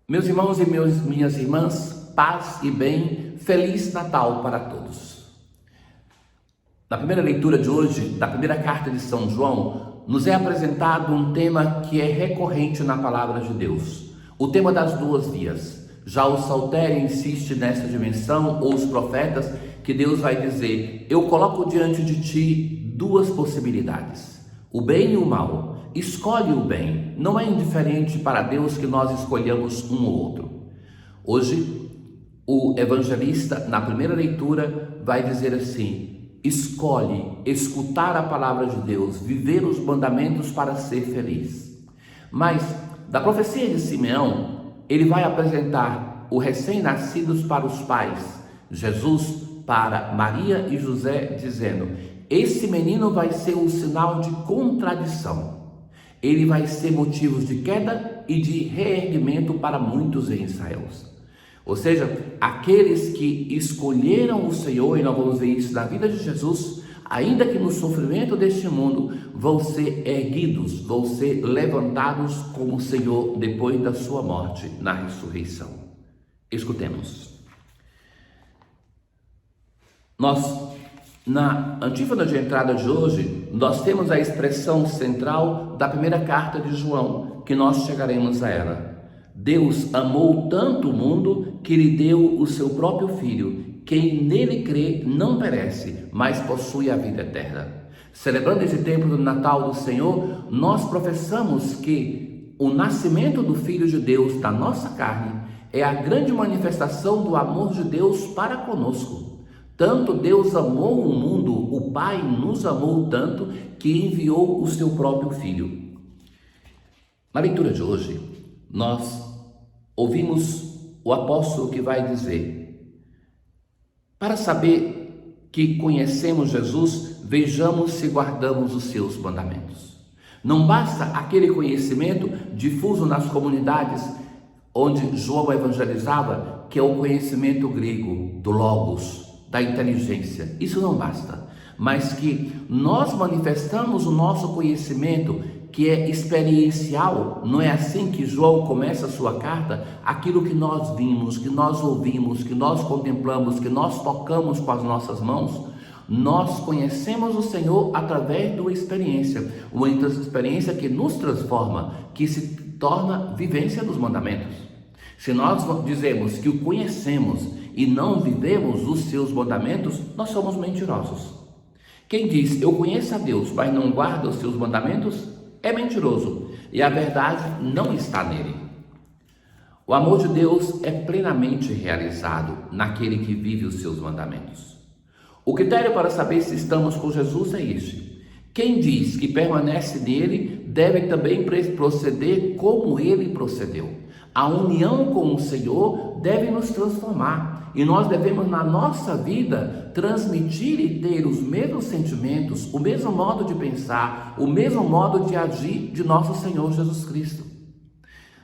Meus irmãos e minhas irmãs, paz e bem, feliz Natal para todos. Na primeira leitura de hoje, da primeira carta de São João, nos é apresentado um tema que é recorrente na palavra de Deus, o tema das duas vias. Já o Saltério insiste nessa dimensão, ou os profetas, que Deus vai dizer: eu coloco diante de ti duas possibilidades, o bem e o mal. Escolhe o bem. Não é indiferente para Deus que nós escolhamos um ou outro. Hoje, o evangelista, na primeira leitura, vai dizer assim: escolhe escutar a palavra de Deus, viver os mandamentos para ser feliz. Mas, da profecia de Simeão, ele vai apresentar o recém-nascidos para os pais, Jesus para Maria e José, dizendo: esse menino vai ser um sinal de contradição. Ele vai ser motivo de queda e de reerguimento para muitos em Israel. Ou seja, aqueles que escolheram o Senhor, e nós vamos ver isso na vida de Jesus, ainda que no sofrimento deste mundo, vão ser erguidos, vão ser levantados como o Senhor depois da sua morte na ressurreição. Escutemos. Na antífona de entrada de hoje, nós temos a expressão central da primeira carta de João, que nós chegaremos a ela. Deus amou tanto o mundo que lhe deu o seu próprio Filho. Quem nele crê não perece, mas possui a vida eterna. Celebrando esse tempo do Natal do Senhor, nós professamos que o nascimento do Filho de Deus da nossa carne é a grande manifestação do amor de Deus para conosco. Tanto Deus amou o mundo, o Pai nos amou tanto que enviou o seu próprio Filho. Na leitura de hoje, nós ouvimos o apóstolo que vai dizer: para saber que conhecemos Jesus, vejamos se guardamos os seus mandamentos. Não basta aquele conhecimento difuso nas comunidades onde João evangelizava, que é o conhecimento grego do Logos, da inteligência. Isso não basta, mas que nós manifestamos o nosso conhecimento, que é experiencial. Não é assim que João começa a sua carta? Aquilo que nós vimos, que nós ouvimos, que nós contemplamos, que nós tocamos com as nossas mãos, nós conhecemos o Senhor através da experiência, uma experiência que nos transforma, que se torna vivência dos mandamentos. Se nós dizemos que o conhecemos e não vivemos os seus mandamentos, nós somos mentirosos. Quem diz eu conheço a Deus, mas não guarda os seus mandamentos, é mentiroso, e a verdade não está nele. O amor de Deus é plenamente realizado naquele que vive os seus mandamentos. O critério para saber se estamos com Jesus é este: quem diz que permanece nele deve também proceder como ele procedeu. A união com o Senhor deve nos transformar, e nós devemos na nossa vida transmitir e ter os mesmos sentimentos, o mesmo modo de pensar, o mesmo modo de agir de nosso Senhor Jesus Cristo.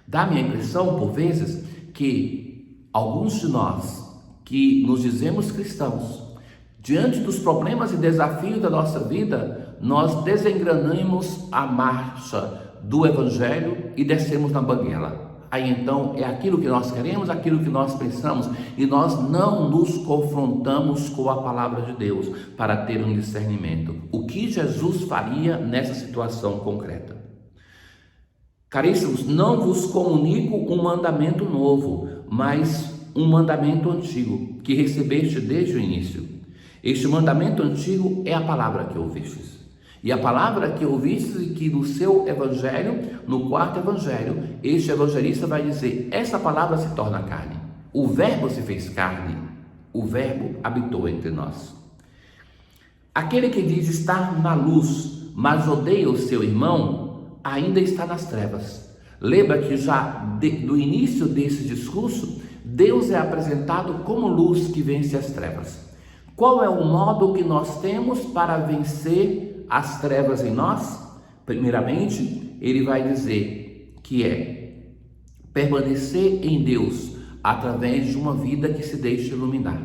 Dá-me a impressão, por vezes, que alguns de nós que nos dizemos cristãos, diante dos problemas e desafios da nossa vida, nós desengranamos a marcha do Evangelho e descemos na banguela. Aí então é aquilo que nós queremos, aquilo que nós pensamos, e nós não nos confrontamos com a palavra de Deus para ter um discernimento. O que Jesus faria nessa situação concreta? Caríssimos, não vos comunico um mandamento novo, mas um mandamento antigo, que recebeste desde o início. Este mandamento antigo é a palavra que ouvistes. E a palavra que ouvistes, e que no seu evangelho, no quarto evangelho, este evangelista vai dizer: essa palavra se torna carne. O verbo se fez carne, o verbo habitou entre nós. Aquele que diz estar na luz, mas odeia o seu irmão, ainda está nas trevas. Lembra que já do início desse discurso, Deus é apresentado como luz que vence as trevas. Qual é o modo que nós temos para vencer as trevas em nós? Primeiramente, ele vai dizer que é permanecer em Deus através de uma vida que se deixe iluminar.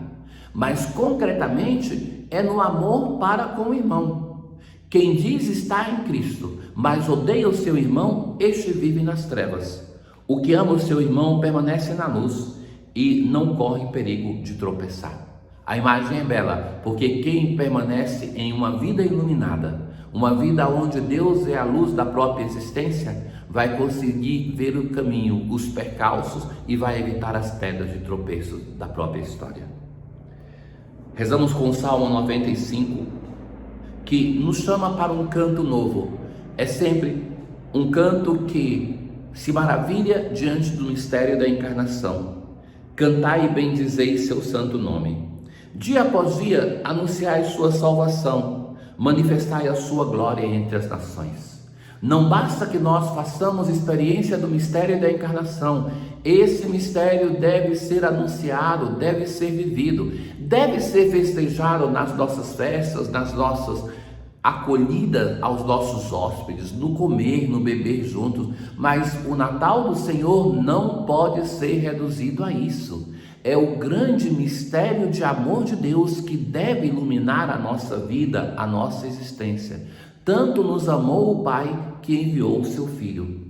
Mas concretamente é no amor para com o irmão. Quem diz estar em Cristo, mas odeia o seu irmão, este vive nas trevas. O que ama o seu irmão permanece na luz e não corre perigo de tropeçar. A imagem é bela, porque quem permanece em uma vida iluminada, uma vida onde Deus é a luz da própria existência, vai conseguir ver o caminho, os percalços e vai evitar as pedras de tropeço da própria história. Rezamos com o Salmo 95, que nos chama para um canto novo. É sempre um canto que se maravilha diante do mistério da encarnação. Cantai e bendizei seu santo nome. Dia após dia, anunciai sua salvação, manifestai a sua glória entre as nações. Não basta que nós façamos experiência do mistério da encarnação. Esse mistério deve ser anunciado, deve ser vivido, deve ser festejado nas nossas festas, nas nossas acolhidas aos nossos hóspedes, no comer, no beber juntos. Mas o Natal do Senhor não pode ser reduzido a isso. É o grande mistério de amor de Deus que deve iluminar a nossa vida, a nossa existência. Tanto nos amou o Pai que enviou o seu Filho.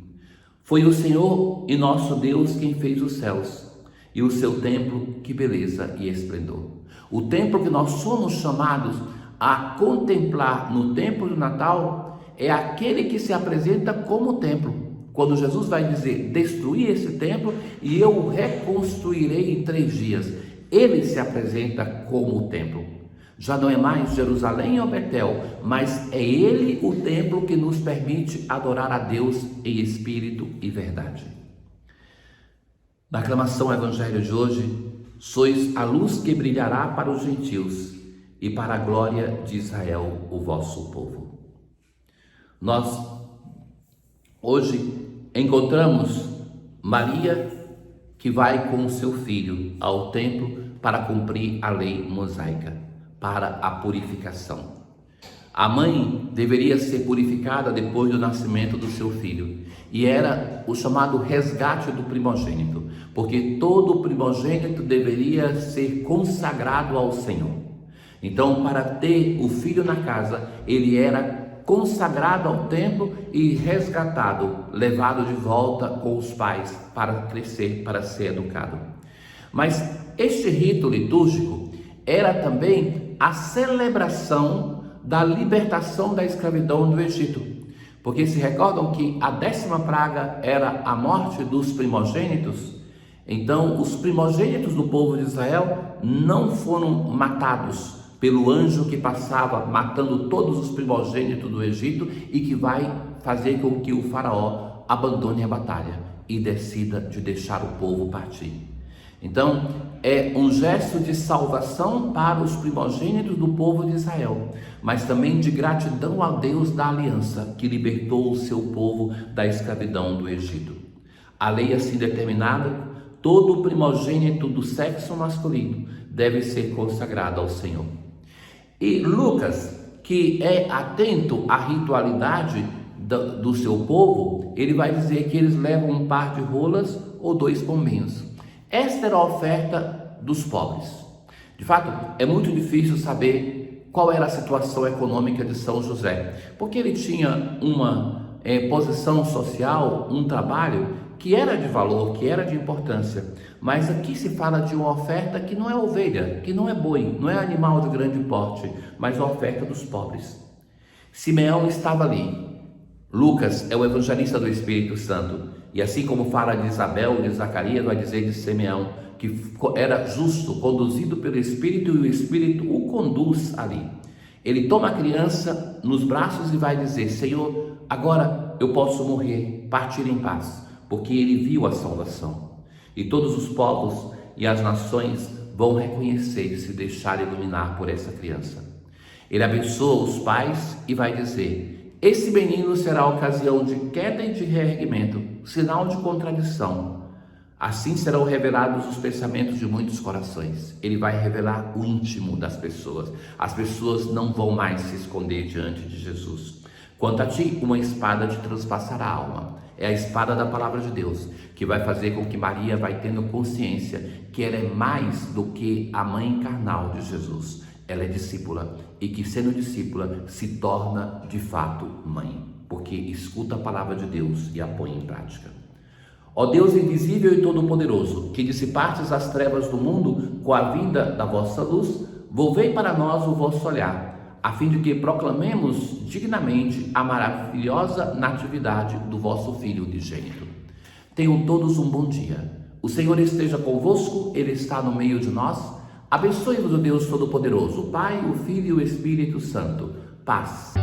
Foi o Senhor e nosso Deus quem fez os céus e o seu templo, que beleza e esplendor. O templo que nós somos chamados a contemplar no tempo do Natal é aquele que se apresenta como templo. Quando Jesus vai dizer, destruir esse templo e eu o reconstruirei em 3 dias. Ele se apresenta como o templo. Já não é mais Jerusalém ou Betel, mas é ele o templo que nos permite adorar a Deus em espírito e verdade. Na aclamação ao Evangelho de hoje, sois a luz que brilhará para os gentios e para a glória de Israel, o vosso povo. Nós hoje encontramos Maria que vai com o seu filho ao templo para cumprir a lei mosaica, para a purificação. A mãe deveria ser purificada depois do nascimento do seu filho, e era o chamado resgate do primogênito, porque todo primogênito deveria ser consagrado ao Senhor. Então, para ter o filho na casa, ele era consagrado ao templo e resgatado, levado de volta com os pais para crescer, para ser educado. Mas este rito litúrgico era também a celebração da libertação da escravidão do Egito. Porque se recordam que a 10ª praga era a morte dos primogênitos? Então, os primogênitos do povo de Israel não foram matados pelo anjo que passava matando todos os primogênitos do Egito e que vai fazer com que o faraó abandone a batalha e decida de deixar o povo partir. Então, é um gesto de salvação para os primogênitos do povo de Israel, mas também de gratidão a Deus da aliança que libertou o seu povo da escravidão do Egito. A lei assim determinada, todo primogênito do sexo masculino deve ser consagrado ao Senhor. E Lucas, que é atento à ritualidade do seu povo, ele vai dizer que eles levam um par de rolas ou 2 pombinhos. Esta era a oferta dos pobres. De fato, é muito difícil saber qual era a situação econômica de São José, porque ele tinha uma posição social, um trabalho que era de valor, que era de importância. Mas aqui se fala de uma oferta que não é ovelha, que não é boi, não é animal de grande porte, mas a oferta dos pobres. Simeão estava ali. Lucas é o evangelista do Espírito Santo, e assim como fala de Isabel, de Zacarias, vai dizer de Simeão, que era justo, conduzido pelo Espírito, e o Espírito o conduz ali. Ele toma a criança nos braços e vai dizer, Senhor, agora eu posso morrer, partir em paz, porque ele viu a salvação. E todos os povos e as nações vão reconhecer e se deixar iluminar por essa criança. Ele abençoa os pais e vai dizer, esse menino será ocasião de queda e de reerguimento, sinal de contradição. Assim serão revelados os pensamentos de muitos corações. Ele vai revelar o íntimo das pessoas. As pessoas não vão mais se esconder diante de Jesus. Quanto a ti, uma espada te transpassará a alma. É a espada da palavra de Deus, que vai fazer com que Maria vai tendo consciência que ela é mais do que a mãe carnal de Jesus. Ela é discípula e que, sendo discípula, se torna de fato mãe, porque escuta a palavra de Deus e a põe em prática. Ó Deus invisível e todo-poderoso, que dissipastes as trevas do mundo com a vinda da vossa luz, volvei para nós o vosso olhar, a fim de que proclamemos dignamente a maravilhosa natividade do vosso Filho unigênito. Tenham todos um bom dia. O Senhor esteja convosco, Ele está no meio de nós. Abençoe-vos o Deus Todo-Poderoso, o Pai, o Filho e o Espírito Santo. Paz.